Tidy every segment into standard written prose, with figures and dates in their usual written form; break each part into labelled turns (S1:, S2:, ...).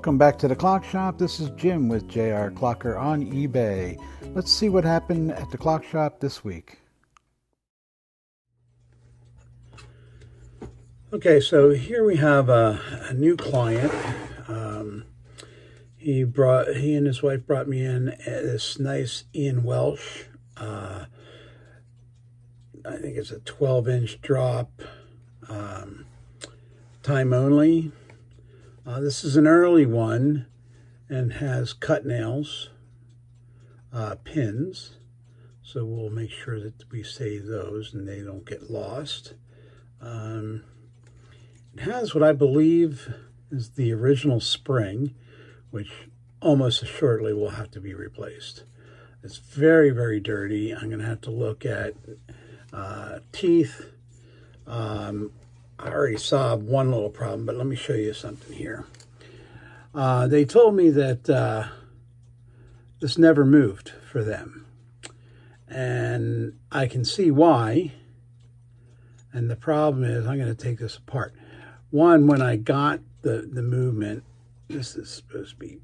S1: Welcome back to the Clock Shop. This is Jim with JR Clocker on eBay. Let's see what happened at the Clock Shop this week. Okay, so here we have a new client. He and his wife brought me in this nice Welch. I think it's a 12-inch drop, time only. This is an early one and has cut nails, pins. So we'll make sure that we save those and they don't get lost. It has what I believe is the original spring, which almost assuredly will have to be replaced. It's very, very dirty. I'm going to have to look at teeth. I already saw one little problem, but let me show you something here. They told me that this never moved for them. And I can see why. And the problem is, I'm going to take this apart. One, when I got the movement, this is supposed to be,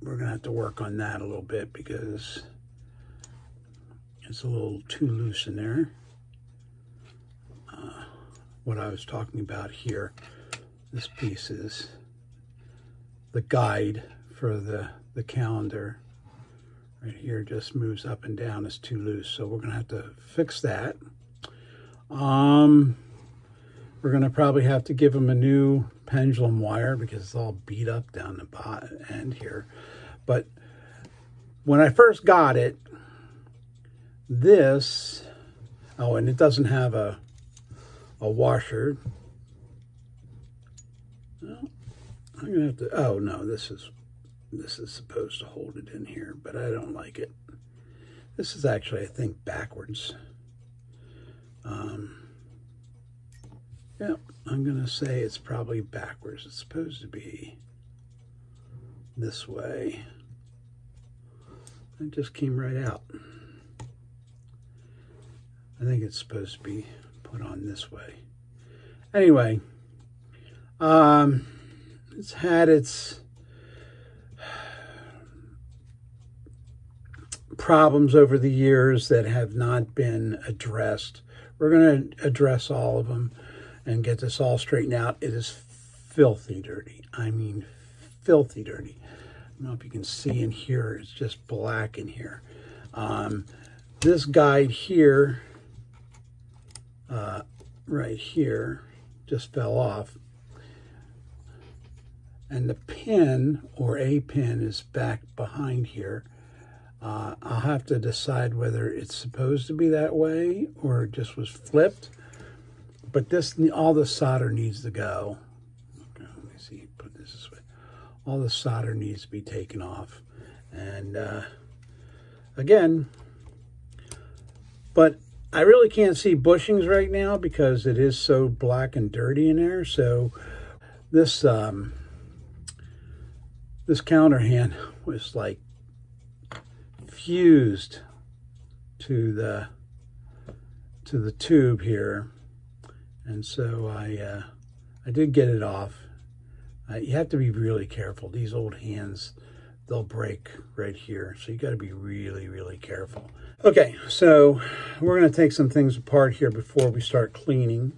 S1: we're going to have to work on that a little bit because it's a little too loose in there. What I was talking about here, this piece is the guide for the calendar. Right here just moves up and down, it's too loose. So we're gonna have to fix that. We're gonna probably have to give him a new pendulum wire because it's all beat up down the bottom end here. But when I first got it, this, oh, and it doesn't have a washer. Well, I'm gonna have to, oh no, this is supposed to hold it in here, but I don't like it. This is actually, I think, backwards. Yeah, I'm gonna say it's probably backwards. It's supposed to be this way. It just came right out. I think it's supposed to be put on this way. Anyway, it's had its problems over the years that have not been addressed. We're going to address all of them and get this all straightened out. It is filthy dirty. I mean, filthy dirty. I don't know if you can see in here. It's just black in here. This guide here, right here, just fell off. And the pin, or a pin, is back behind here. I'll have to decide whether it's supposed to be that way or it just was flipped. But this, all the solder needs to go. Okay, let me see, put this way. All the solder needs to be taken off. And again, but I really can't see bushings right now because it is so black and dirty in there. So this this counter hand was like fused to the tube here, and so I did get it off. You have to be really careful. These old hands, they'll break right here, so you got to be really, really careful. Okay, so we're going to take some things apart here before we start cleaning.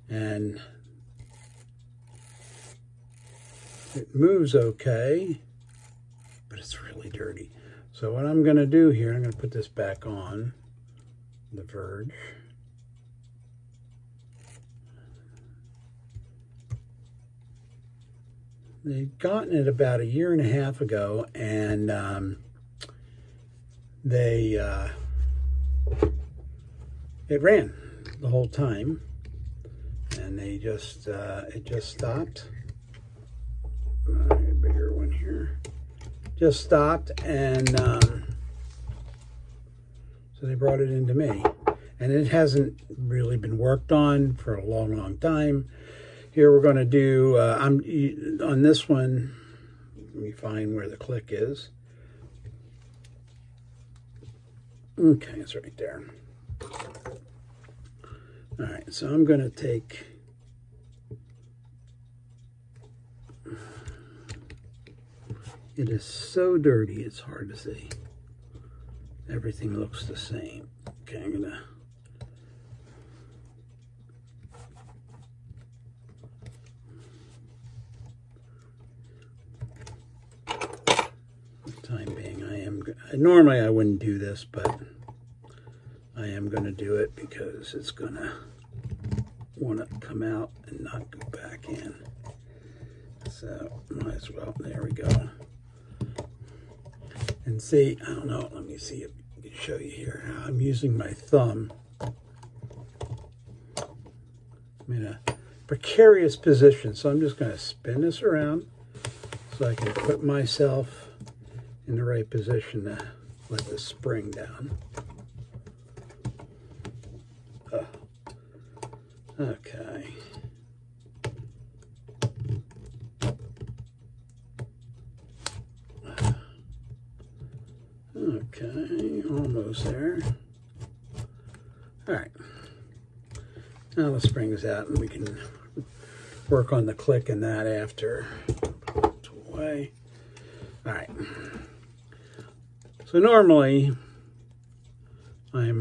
S1: And it moves okay, but it's really dirty. So what I'm going to do here, I'm going to put this back on the verge. They'd gotten it about 1.5 years ago, and it ran the whole time, and they just it just stopped. A bigger one here. Just stopped, and so they brought it into me, and it hasn't really been worked on for a long, long time. Here we're going to do, on this one, let me find where the click is. Okay, it's right there. All right, so I'm going to take It is so dirty, it's hard to see. Everything looks the same. Okay, I'm gonna time being, normally I wouldn't do this, but I am going to do it because it's going to want to come out and not go back in. So might as well, there we go. And see, I don't know, let me see if I can show you here how I'm using my thumb. I'm in a precarious position, so I'm just going to spin this around so I can put myself in the right position to let the spring down. Okay. Okay, almost there. All right. Now the spring's out and we can work on the click and that after. Put it away. All right. So normally, I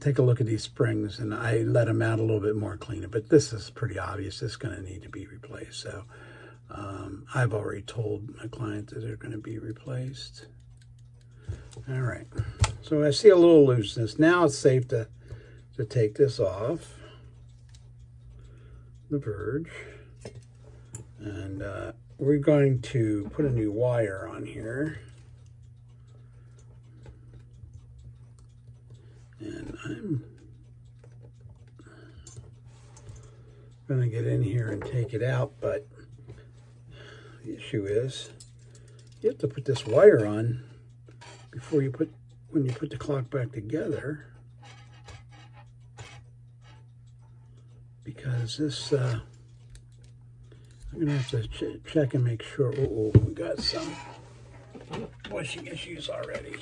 S1: take a look at these springs and I let them out a little bit more cleaner, but this is pretty obvious. This is going to need to be replaced. So I've already told my client that they're going to be replaced. All right. So I see a little looseness. Now it's safe to take this off the verge. And we're going to put a new wire on here. And I'm going to get in here and take it out, but the issue is you have to put this wire on before you when you put the clock back together, because this I'm going to have to check and make sure. Oh, we got some bushing issues already.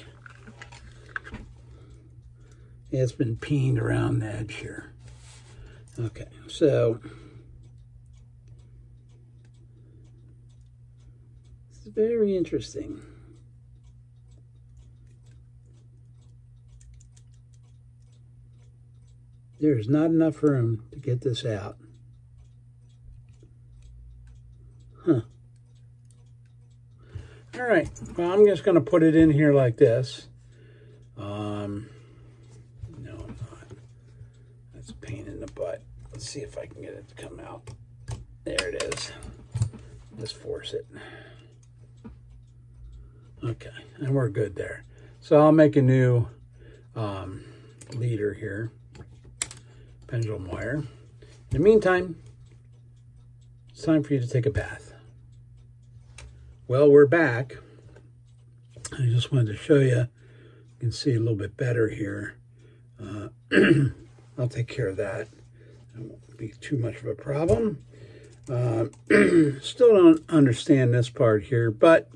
S1: Yeah, it's been peened around the edge here. Okay, so it's very interesting. There's not enough room to get this out. Huh. All right, well, I'm just going to put it in here like this. No, I'm not. That's a pain in the butt. Let's see if I can get it to come out. There it is. Just force it. Okay, and we're good there. So I'll make a new leader here, pendulum wire. In the meantime, it's time for you to take a bath. Well, we're back. I just wanted to show you. You can see a little bit better here. I'll take care of that. It won't be too much of a problem. Still don't understand this part here, but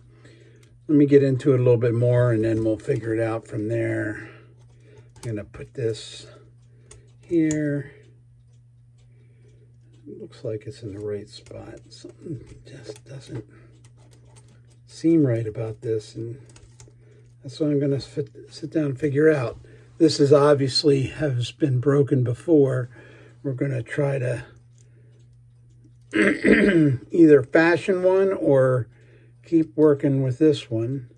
S1: let me get into it a little bit more and then we'll figure it out from there. I'm going to put this here. It looks like it's in the right spot. Something just doesn't seem right about this, and that's what I'm going to sit down and figure out. This is obviously has been broken before. We're going to try to either fashion one or keep working with this one.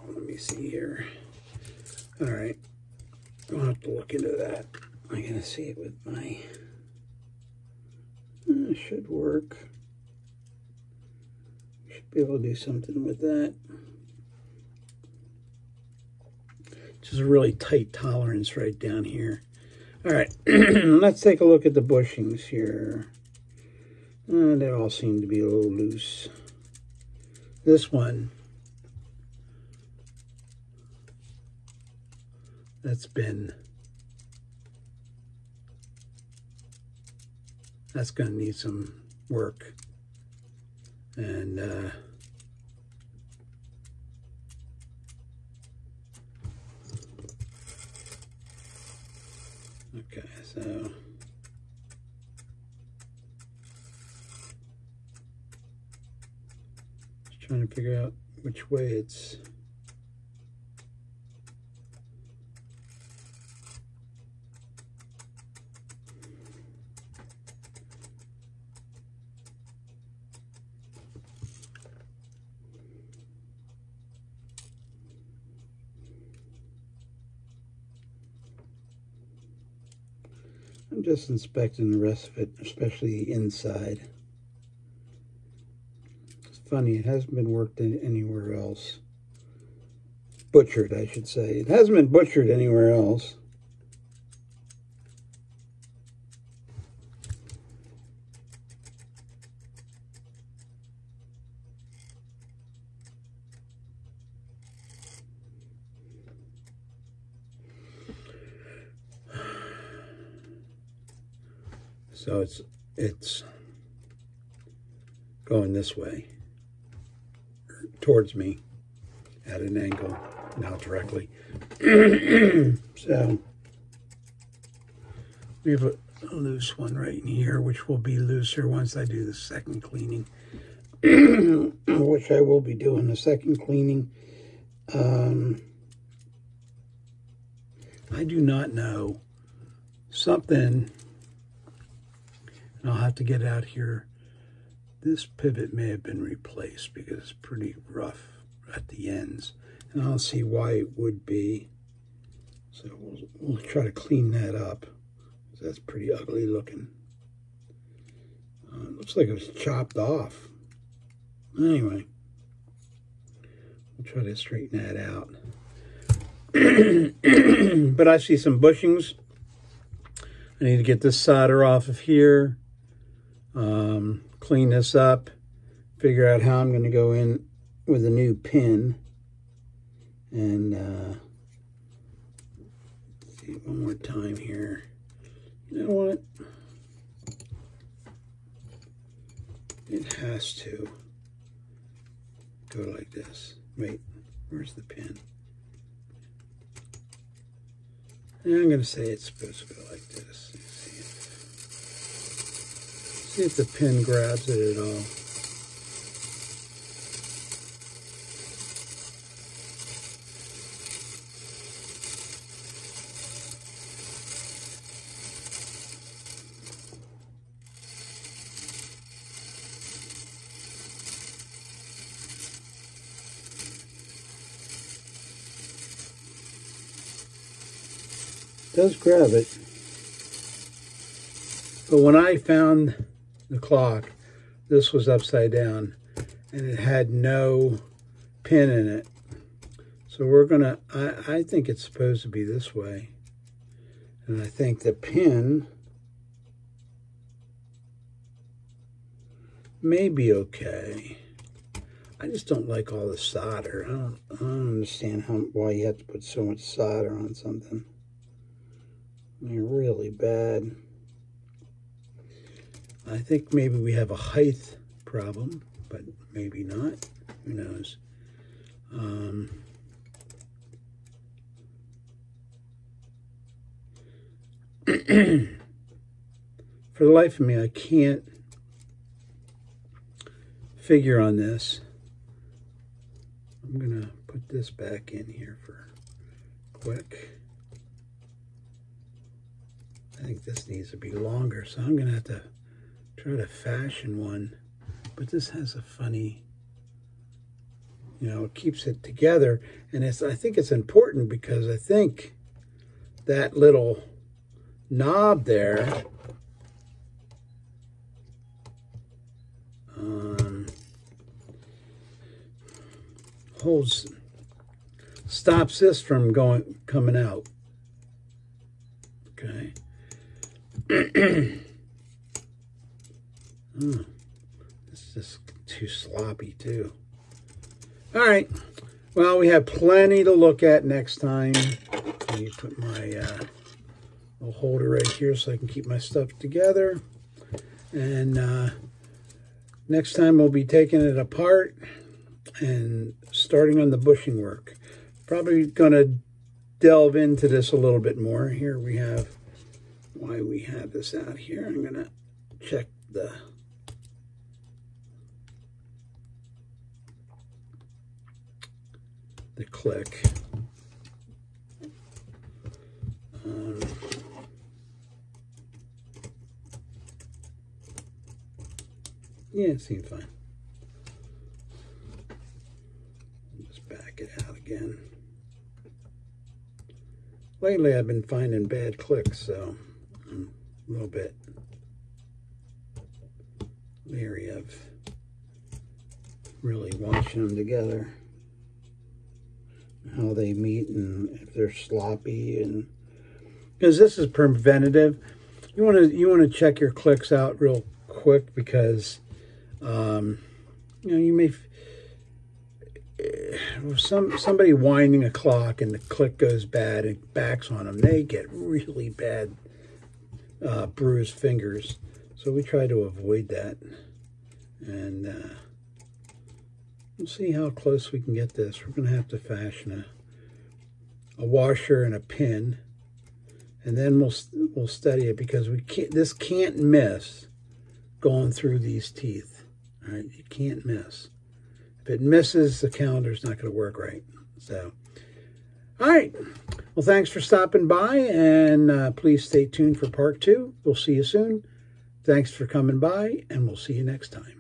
S1: Let me see here. All right, I'll have to look into that. I'm going to see it with my, it should work. Should be able to do something with that. Just a really tight tolerance right down here. All right, let's take a look at the bushings here. They all seem to be a little loose. This one, that's going to need some work. And okay, so just trying to figure out which way it's. I'm just inspecting the rest of it, especially the inside. It's funny, it hasn't been worked anywhere else. Butchered, I should say. It hasn't been butchered anywhere else. So it's going this way, towards me, at an angle, not directly. So we have a loose one right in here, which will be looser once I do the second cleaning, which I will be doing the second cleaning. I do not know. Something, and I'll have to get out here. This pivot may have been replaced because it's pretty rough at the ends. And I don't see why it would be. So we'll try to clean that up. That's pretty ugly looking. It looks like it was chopped off. Anyway, we'll try to straighten that out. But I see some bushings. I need to get this solder off of here. Clean this up. Figure out how I'm going to go in with a new pin. And see one more time here. You know what? It has to go like this. Wait, where's the pin? And I'm going to say it's supposed to go like this. See if the pin grabs it at all. Does grab it, but when I found the clock, this was upside down and it had no pin in it. So we're gonna, I think it's supposed to be this way, and I think the pin may be okay. I just don't like all the solder. I don't understand why you have to put so much solder on something. They're really bad. I think maybe we have a height problem, but maybe not. Who knows? For the life of me, I can't figure on this. I'm going to put this back in here for quick. I think this needs to be longer, so I'm going to have to try to fashion one. But this has a funny, you know, it keeps it together. And I think it's important because I think that little knob there stops this from coming out. Okay. This is just too sloppy too. All right. Well, we have plenty to look at next time. Let me put my little holder right here so I can keep my stuff together. And Next time we'll be taking it apart and starting on the bushing work. Probably going to delve into this a little bit more. Here we have why we have this out here. I'm going to check the click. Yeah, it seemed fine. Just back it out again. Lately I've been finding bad clicks, so I'm a little bit leery of really watching them together, how they meet and if they're sloppy, and because this is preventative. You want to check your clicks out real quick, because you know, you may somebody winding a clock and the click goes bad and backs on them, they get really bad bruised fingers. So we try to avoid that, and we'll see how close we can get this. We're going to have to fashion a washer and a pin, and then we'll study it, because this can't miss going through these teeth. All right, you can't miss. If it misses, the calendar's not going to work right. So, all right. Well, thanks for stopping by, and please stay tuned for part 2. We'll see you soon. Thanks for coming by, and we'll see you next time.